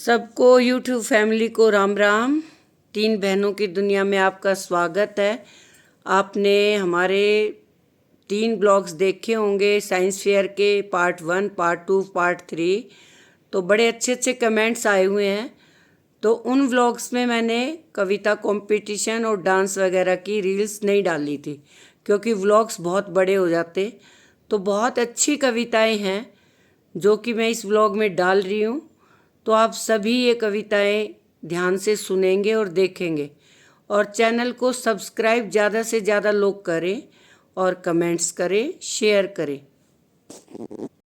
सबको YouTube family को राम राम। तीन बहनों की दुनिया में आपका स्वागत है। आपने हमारे 3 ब्लॉग्स देखे होंगे साइंस फेयर के पार्ट 1, पार्ट 2, पार्ट 3। तो बड़े अच्छे अच्छे कमेंट्स आए हुए हैं। तो उन व्लॉग्स में मैंने कविता कंपटीशन और डांस वगैरह की रील्स नहीं डाली थी, क्योंकि व्लॉग्स बहुत बड़े हो जाते। तो बहुत अच्छी कविताएं हैं जो कि मैं इस व्लॉग में डाल रही हूँ। तो आप सभी ये कविताएं ध्यान से सुनेंगे और देखेंगे, और चैनल को सब्सक्राइब ज़्यादा से ज़्यादा लोग करें और कमेंट्स करें, शेयर करें।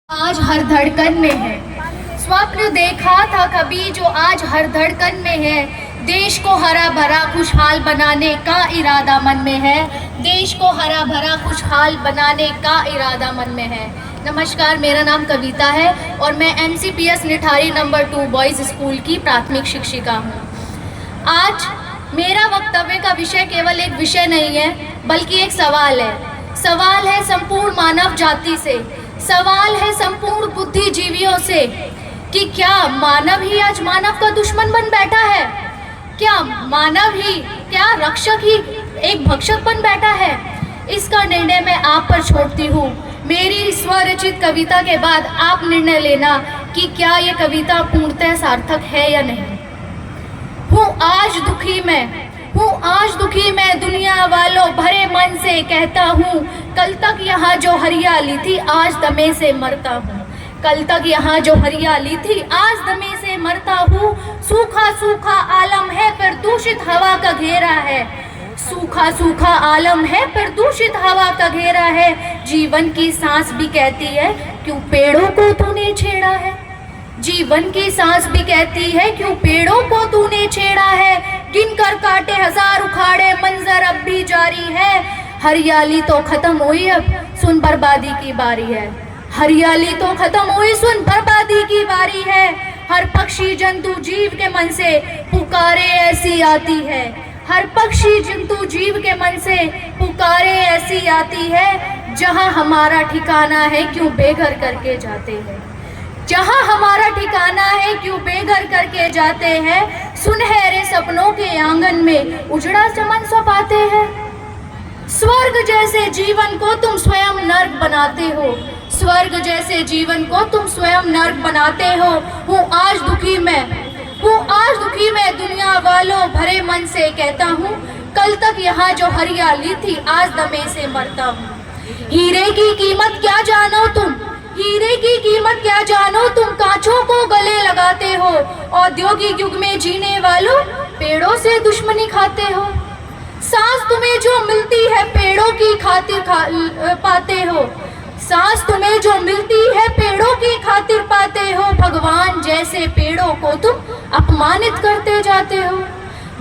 आज हर धड़कन में है, स्वप्न देखा था कभी जो आज हर धड़कन में है। देश को हरा भरा खुशहाल बनाने का इरादा मन में है। देश को हरा भरा खुशहाल बनाने का इरादा मन में है। नमस्कार, मेरा नाम कविता है और मैं MCPS Nithari number 2 boys school की प्राथमिक शिक्षिका हूँ। आज मेरा वक्तव्य का विषय केवल एक विषय नहीं है, बल्कि एक सवाल है। सवाल है संपूर्ण मानव जाति से, सवाल है संपूर्ण बुद्धिजीवियों से कि क्या मानव ही आज मानव का दुश्मन बन बैठा है? क्या मानव ही, क्या रक्षक ही एक भक्षक बन बैठा है? इसका निर्णय मैं आप पर छोड़ती हूँ। मेरी स्वरचित कविता के बाद आप निर्णय लेना कि क्या ये कविता पूर्णतः सार्थक है या नहीं। हूँ आज दुखी मैं दुनिया वालों भरे मन से कहता हूँ, कल तक यहाँ जो हरियाली थी आज दमे से मरता हूँ। कल तक यहाँ जो हरियाली थी आज दमे से मरता हूँ। सूखा सूखा आलम है प्रदूषित हवा का घेरा है। सूखा सूखा आलम है प्रदूषित हवा का घेरा है। जीवन की सांस भी कहती है क्यों पेड़ों को तूने छेड़ा है। जीवन की सांस भी कहती है क्यों पेड़ों को तूने छेड़ा है। गिनकर काटे हजार उखाड़े मंजर अब भी जारी है। हरियाली तो खत्म हुई अब सुन बर्बादी की बारी है। हरियाली तो खत्म हुई सुन बर्बादी की बारी है। हर पक्षी जंतु जीव के मन से पुकारे ऐसी आती है। हर पक्षी जंतु जीव के मन से पुकारे ऐसी आती है। जहाँ हमारा ठिकाना है क्यों बेघर करके जाते हैं। जहाँ हमारा ठिकाना है क्यों बेघर करके जाते हैं। सुनहरे सपनों के आंगन में उजड़ा चमन सौंपाते हैं। स्वर्ग जैसे जीवन को तुम स्वयं नर्क बनाते हो। स्वर्ग जैसे जीवन को तुम स्वयं नर्क बनाते हो। हूँ आज दुखी मैं दुनिया वालों भरे मन से कहता हूँ, कल तक यहाँ जो हरियाली थी आज दमे से मरता हूँ। हीरे की कीमत क्या जानो तुम, हीरे की कीमत क्या जानो तुम, कांचों को गले लगाते हो। औद्योगिक युग में जीने वालों पेड़ों से दुश्मनी खाते हो। सांस तुम्हें जो मिलती है पेड़ों की खातिर पाते हो। सांस तुम्हें जो मिलती है पेड़ों की खातिर पाते हो। भगवान जैसे पेड़ों को तुम अपमानित करते जाते हो।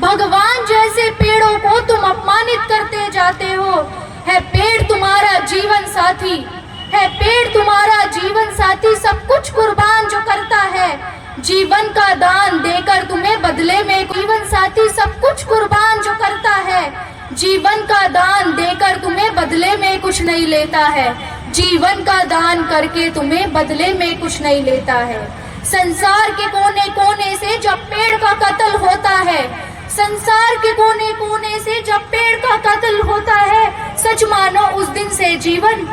भगवान जैसे पेड़ों को तुम अपमानित करते जाते हो। है पेड़ तुम्हारा जीवन साथी, है पेड़ तुम्हारा जीवन साथी, सब कुछ कुर्बान जो करता है। जीवन का दान देकर तुम्हें बदले में जीवन साथी सब कुछ कुर्बान जो करता है। जीवन का दान देकर तुम्हें बदले में कुछ नहीं लेता है। जीवन का दान करके तुम्हें बदले में कुछ नहीं लेता है। संसार के कोने कोने से जब पेड़ का कत्ल होता है, संसार के कोने कोने से जब पेड़ का कत्ल होता है, सच मानो उस दिन से जीवन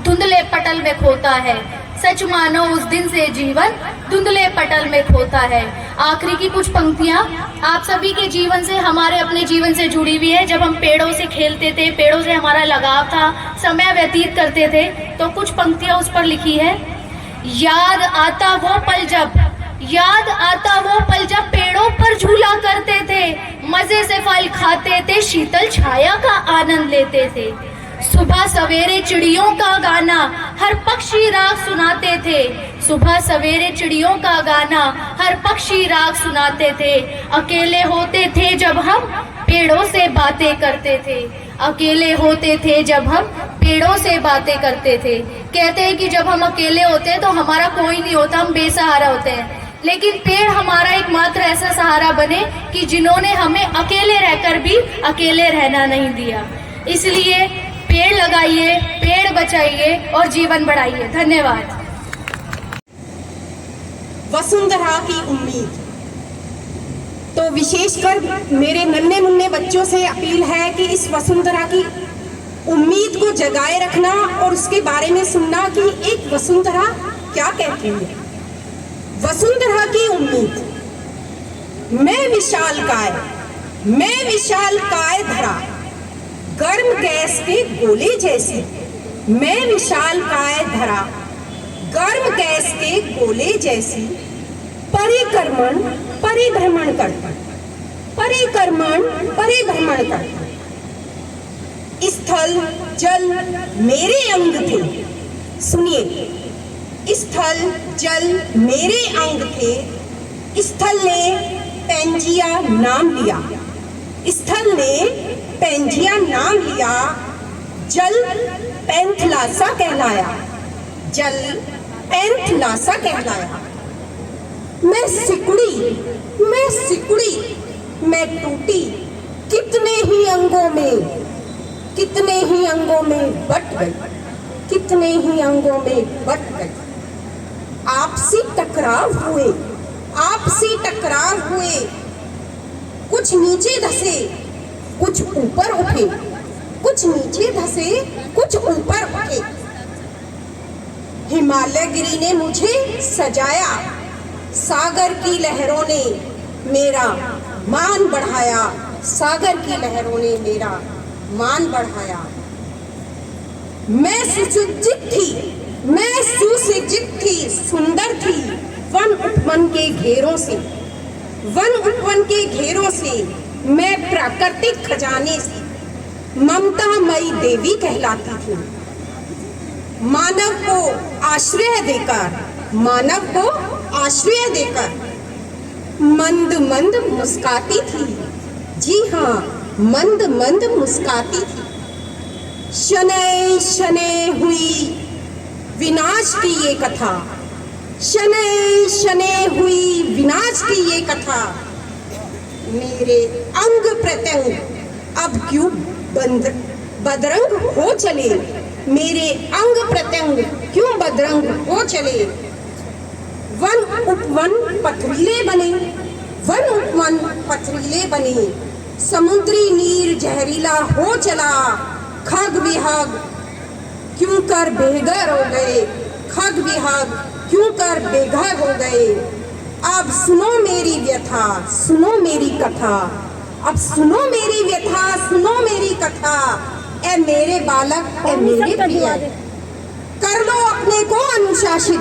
धुंधले पटल में खोता है। सच मानो उस दिन से जीवन धुंधले पटल में खोता है। आखिरी की कुछ पंक्तियां आप सभी के जीवन से, हमारे अपने जीवन से जुड़ी हुई है। जब हम पेड़ों से खेलते थे, पेड़ों से हमारा लगाव था, समय व्यतीत करते थे, तो कुछ पंक्तियां उस पर लिखी है। याद आता वो पल जब पेड़ों पर झूला करते थे, मजे से फल खाते थे, शीतल छाया का आनंद लेते थे। सुबह सवेरे चिड़ियों का गाना हर पक्षी राग सुनाते थे। सुबह सवेरे चिड़ियों का गाना हर पक्षी राग सुनाते थे। अकेले होते थे जब हम पेड़ों से बातें करते थे। अकेले होते थे जब हम पेड़ों से बातें करते थे। कहते हैं कि जब हम अकेले होते हैं तो हमारा कोई नहीं होता, हम बेसहारा होते हैं। लेकिन पेड़ हमारा एकमात्र ऐसा सहारा बने कि जिन्होंने हमें अकेले रहकर भी अकेले रहना नहीं दिया। इसलिए पेड़ लगाइए, पेड़ बचाइए और जीवन बढ़ाइए। धन्यवाद। वसुंधरा की उम्मीद। तो विशेषकर मेरे नन्हे मुन्ने बच्चों से अपील है कि इस वसुंधरा की उम्मीद को जगाए रखना और उसके बारे में सुनना कि एक वसुंधरा क्या कहती है। वसुंधरा की उम्मीद। मैं विशाल काय धरा, गर्म गैस के गोले जैसी। मैं विशाल काय धरा, गर्म गैस के गोले जैसी। परिभ्रमण करता, स्थल जल मेरे अंग थे। सुनिए, स्थल जल मेरे अंग थे। स्थल ने पेंजिया नाम लिया, स्थल ने पेंजिया नाम लिया। जल पैंथलासा कहलाया, जल पैंथलासा कहलाया। मैं सिकुड़ी, मैं टूटी, कितने ही अंगों में बट गई, कितने ही अंगों में बट गई। आपसी टकराव हुए, कुछ नीचे धसे, कुछ ऊपर उठे, कुछ नीचे धसे, कुछ ऊपर उठे। हिमालय गिरी ने मुझे सजाया, सागर की लहरों ने मेरा मान बढ़ाया, सागर की लहरों ने मेरा मान बढ़ाया। मैं सुसज्जित थी, सुंदर थी। वन उपवन के घेरों से मैं प्राकृतिक खजाने से ममतामयी देवी कहलाती थी। मानव को आश्रय देकर मंद मुस्काती थी। जी हाँ, मंद मुस्काती थी। शनै हुई विनाश की ये कथा, शनै हुई विनाश की ये कथा। मेरे अंग प्रत्यंग अब क्यों बदरंग हो चले, मेरे अंग प्रत्यंग क्यों बदरंग हो चले। वन उपवन पथरीले बने, समुद्री नीर जहरीला हो चला। खग विहग क्यों कर बेघर हो गए, खग विहग क्यों कर बेघर हो गए। अब सुनो मेरी व्यथा, सुनो मेरी कथा, अब सुनो मेरी व्यथा, सुनो मेरी कथा। ए मेरे बालक, ए मेरे प्रिय, कर लो अपने को अनुशासित,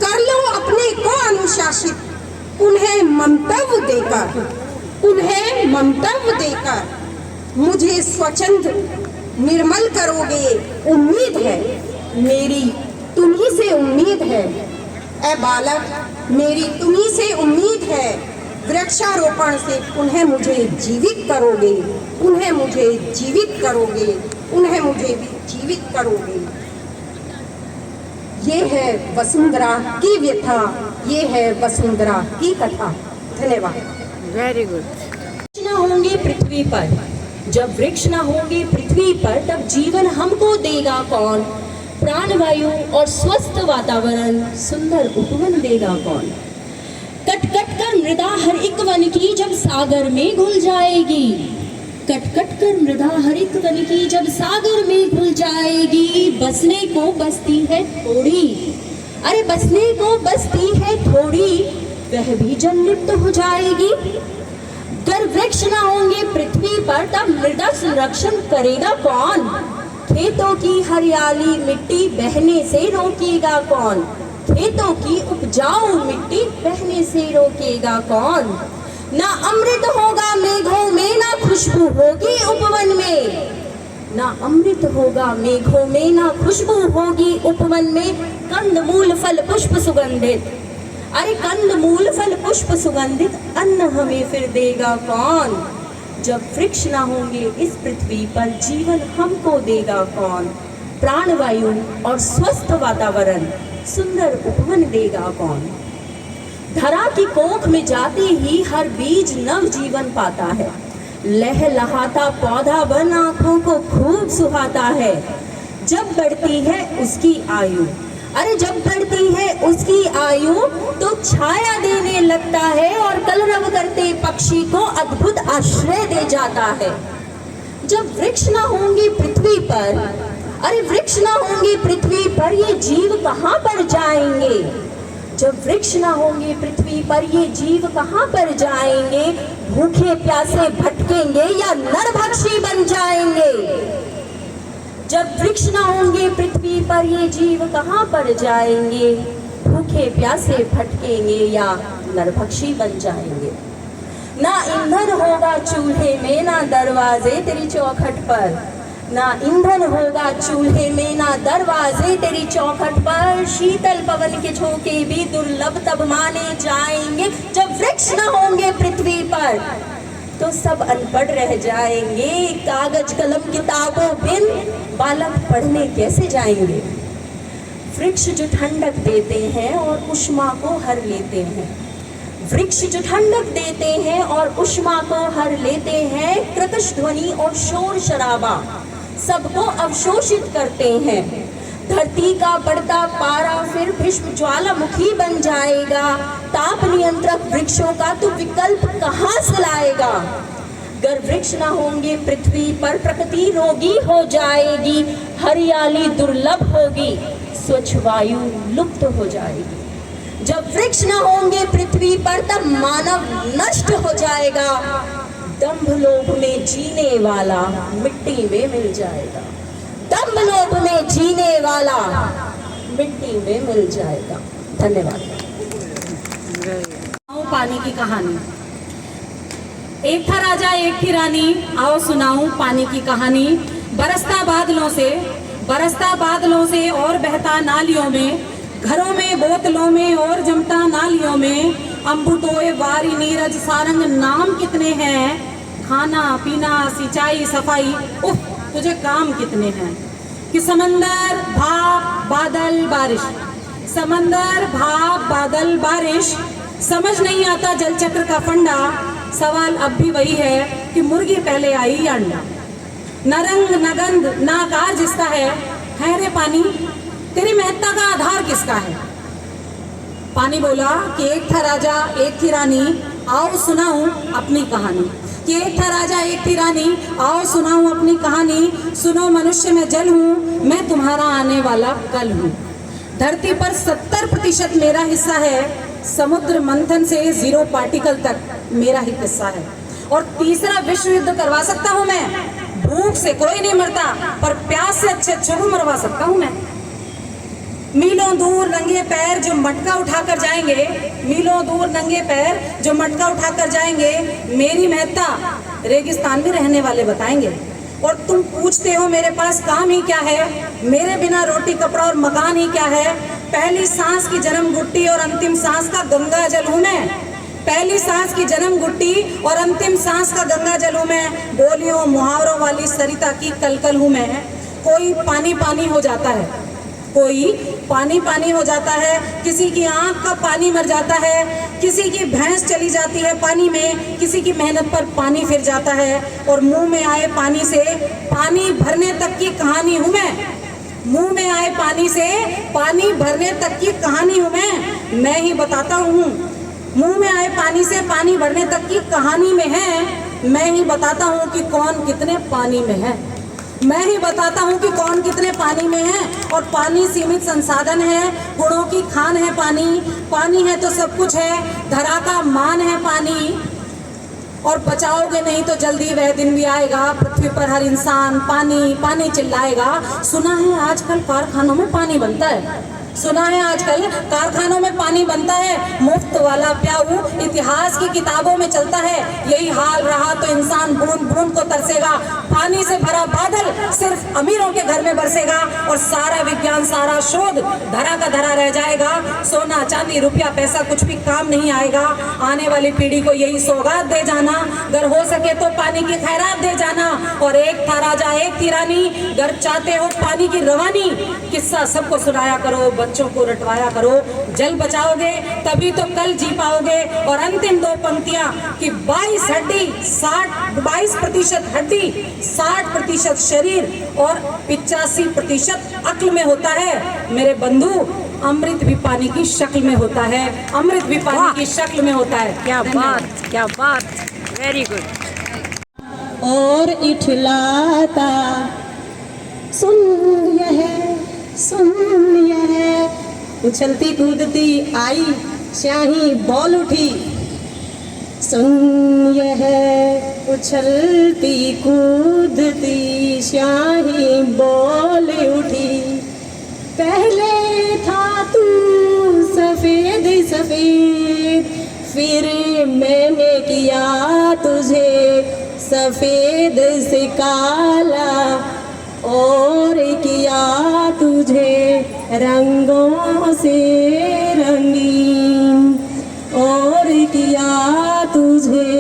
कर लो अपने को अनुशासित। उन्हें मंतव्य देकर मुझे स्वच्छंद निर्मल करोगे। उम्मीद है मेरी तुम्ही से उम्मीद है। ए बालक, मेरी तुम्ही से उम्मीद है। वृक्षारोपण से उन्हें मुझे जीवित करोगे, उन्हें मुझे जीवित करोगे, उन्हें मुझे भी जीवित करोगे। ये है वसुंधरा की व्यथा, ये है वसुंधरा की कथा। धन्यवाद। Very good. वृक्ष न होंगे पृथ्वी पर, जब वृक्ष न होंगे पृथ्वी पर, तब जीवन हमको देगा कौन। प्राणवायु और स्वस्थ वातावरण, सुंदर उपवन देगा कौन। कट कट कर मृदा हर एक वन की जब सागर में घुल जाएगी, कट कट कर मृदा हर एक वन की जब सागर में घुल जाएगी। बसने को बसती है थोड़ी, अरे बसने को बसती है थोड़ी, वह भी जल लिप्त हो जाएगी। अगर वृक्ष न होंगे पृथ्वी पर, तब मृदा संरक्षण करेगा कौन। खेतों की हरियाली मिट्टी बहने से रोकेगा कौन, खेतों की उपजाऊ मिट्टी बहने से रोकेगा कौन। ना अमृत होगा मेघों में, ना खुशबू होगी उपवन में, ना अमृत होगा मेघों में, ना खुशबू होगी उपवन में। कंद मूल फल पुष्प सुगंधित, अरे कंद मूल फल पुष्प सुगंधित, अन्न हमें फिर देगा कौन। जब वृक्ष ना होंगे इस पृथ्वी पर, जीवन हमको देगा कौन। प्राणवायु और स्वस्थ वातावरण, सुंदर उपवन देगा कौन। धरा की कोख में जाते ही हर बीज नव जीवन पाता है। लहलहाता पौधा बन आँखों को खूब सुहाता है। जब बढ़ती है उसकी आयु, अरे जब बढ़ती है उसकी आयु तो छाया देने लगता है और कलरव करते पक्षी को अद्भुत आश्रय दे जाता है। जब वृक्ष ना होंगे पृथ्वी पर, अरे वृक्ष ना होंगे पृथ्वी पर ये जीव कहाँ पर जाएंगे? जब वृक्ष ना होंगे पृथ्वी पर ये जीव कहाँ पर जाएंगे? भूखे प्यासे भटकेंगे या नरभक्षी बन जाएंगे? जब वृक्ष ना होंगे पृथ्वी पर ये जीव कहाँ पर जाएंगे? भूखे प्यासे भटकेंगे या नरभक्षी बन जाएंगे। ना ईंधन होगा चूल्हे में, ना दरवाजे तेरी चौखट पर, ना ईंधन होगा चूल्हे में, ना दरवाजे तेरी चौखट पर। शीतल पवन के झोंके भी दुर्लभ तब माने जाएंगे। जब वृक्ष न होंगे पृथ्वी पर तो सब अनपढ़ रह जाएंगे। कागज कलम किताबों बिन बालक पढ़ने कैसे जाएंगे? वृक्ष जो ठंडक देते हैं और उष्मा को हर लेते हैं, वृक्ष जो ठंडक देते हैं और उष्मा को हर लेते हैं। कृतश ध्वनि और शोर शराबा सबको अवशोषित करते हैं। धरती का बढ़ता पारा फिर भीष्म ज्वालामुखी बन जाएगा। ताप नियंत्रक वृक्षों का तो विकल्प कहाँ से लाएगा? अगर वृक्ष ना होंगे पृथ्वी पर प्रकृति रोगी हो जाएगी, हरियाली दुर्लभ होगी, स्वच्छ वायु लुप्त हो जाएगी। जब वृक्ष ना होंगे पृथ्वी पर तब मानव नष्ट हो जाएगा। दंभ लोभ में जीने वाला मिट्टी में मिल जाएगा। दंभ लोभ में जीने वाला मिट्टी में मिल जाएगा। धन्यवाद। पानी की कहानी। एक था राजा एक थी रानी, आओ सुनाऊं पानी की कहानी। बरसता बादलों से और बहता नालियों में, घरों में बोतलों में और जमता नालियों में। अम्बुतोय वारी नीरज सारंग नाम कितने हैं? खाना पीना सिंचाई सफाई, उफ तुझे काम कितने हैं? कि समंदर भाप बादल बारिश, समंदर भाप बादल बारिश। समझ नहीं आता जल चक्र का फंडा। सवाल अब भी वही है कि मुर्गी पहले आई या अंडा? न रंग न गंध न आकार जिसका है रे पानी, तेरी महत्ता का आधार किसका है? पानी बोला कि एक था राजा एक थी रानी, आओ सुनाऊं अपनी कहानी। कि एक था राजा एक थी रानी, आओ सुनाऊं अपनी कहानी। सुनो मनुष्य मैं जल हूँ, मैं तुम्हारा आने वाला कल हूँ। धरती पर 70% मेरा हिस्सा है, समुद्र मंथन से 0 पार्टिकल तक मेरा ही किस्सा है। और तीसरा विश्व युद्ध करवा सकता हूँ मैं। भूख से कोई नहीं मरता, पर प्यास से अच्छे को मरवा सकता हूँ मैं। मीलों दूर नंगे पैर जो मटका उठाकर जाएंगे, मीलों दूर नंगे पैर जो मटका उठाकर जाएंगे, मेरी महत्ता रेगिस्तान में रहने वाले बताएंगे। और तुम पूछते हो मेरे पास काम ही क्या है? मेरे बिना रोटी कपड़ा और मकान ही क्या है? पहली सांस की जन्म गुट्टी और अंतिम सांस का गंगा जल हूँ मैं। पहली सांस की जन्म गुट्टी और अंतिम सांस का गंगा जल हूँ मैं। बोलियों मुहावरों वाली सरिता की कलकल हूँ मैं। कोई पानी पानी हो जाता है, कोई पानी पानी हो जाता है, किसी की आंख का पानी मर जाता है, किसी की भैंस चली जाती है पानी में, किसी की मेहनत पर पानी फिर जाता है। और मुंह में आए पानी से पानी भरने तक की कहानी हूँ मैं। मुंह में आए पानी से पानी भरने तक की कहानी हूँ मैं ही बताता हूँ। मुंह में आए पानी से पानी भरने तक की कहानी में है, मैं ही बताता हूँ कि कौन कितने पानी में है। मैं ही बताता हूँ कि कौन कितने पानी में है। और पानी सीमित संसाधन है, गुणों की खान है पानी। पानी है तो सब कुछ है, धरा का मान है पानी। और बचाओगे नहीं तो जल्दी वह दिन भी आएगा, पृथ्वी पर हर इंसान पानी पानी चिल्लाएगा। सुना है आजकल कारखानों में पानी बनता है, सुना है आजकल कारखानों में पानी बनता है। मुफ्त वाला प्याऊ इतिहास की किताबों में चलता है। यही हाल रहा तो इंसान बूंद बूंद को तरसेगा। पानी से भरा बादल सिर्फ अमीरों के घर में बरसेगा और सारा विज्ञान सारा शोध धरा का धरा रह जाएगा। सोना चांदी रुपया पैसा कुछ भी काम नहीं आएगा। आने वाली पीढ़ी को यही सौगात दे जाना, अगर हो सके तो पानी की खैरात दे जाना। और एक था राजा एक थी रानी, अगर चाहते हो पानी की रवानी, किस्सा सबको सुनाया करो, बच्चों को रटवाया करो। जल बचाओगे तभी तो कल जी पाओगे। और अंतिम 2 पंक्तियां कि 22% हड्डी, 60% शरीर और 85% अक्ल में होता है मेरे बंधु, अमृत भी पानी की शक्ल में होता है, अमृत भी पानी की शक्ल में होता है। क्या धन्यवाद। बात, क्या बात, वेरी गुड। और इठलाता सुन यह उछलती कूदती आई स्याही बॉल उठी, सुन यह उछलती कूदती स्याही बॉल उठी। पहले था तू सफेद सफेद, फिर मैंने किया तुझे सफेद से काला, और किया तुझे रंगों से रंगीन, और किया तुझे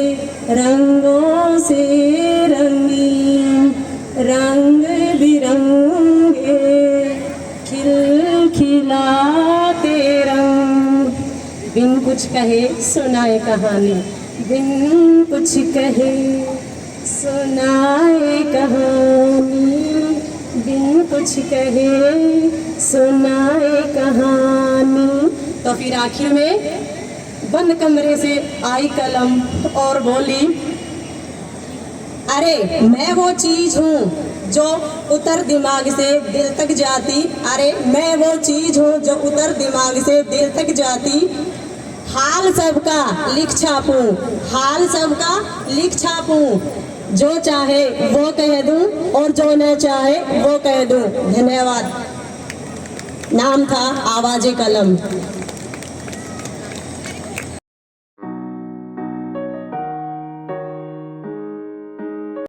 रंगों से रंगीन। रंग बिरंगे खिलखिलाते रंग, बिन कुछ कहे सुनाए कहानी, बिन कुछ कहे सुनाए कहानी, बिन कुछ कहे सुनाए कहानी। तो फिर आखिर में बंद कमरे से आई कलम और बोली, अरे मैं वो चीज हूँ जो उतर दिमाग से दिल तक जाती, अरे मैं वो चीज हूँ जो उतर दिमाग से दिल तक जाती। हाल सबका लिख छापूं, हाल सबका लिख छापूं, जो चाहे वो कह दूं और जो न चाहे वो कह दूं। धन्यवाद। नाम था आवाज़े कलम।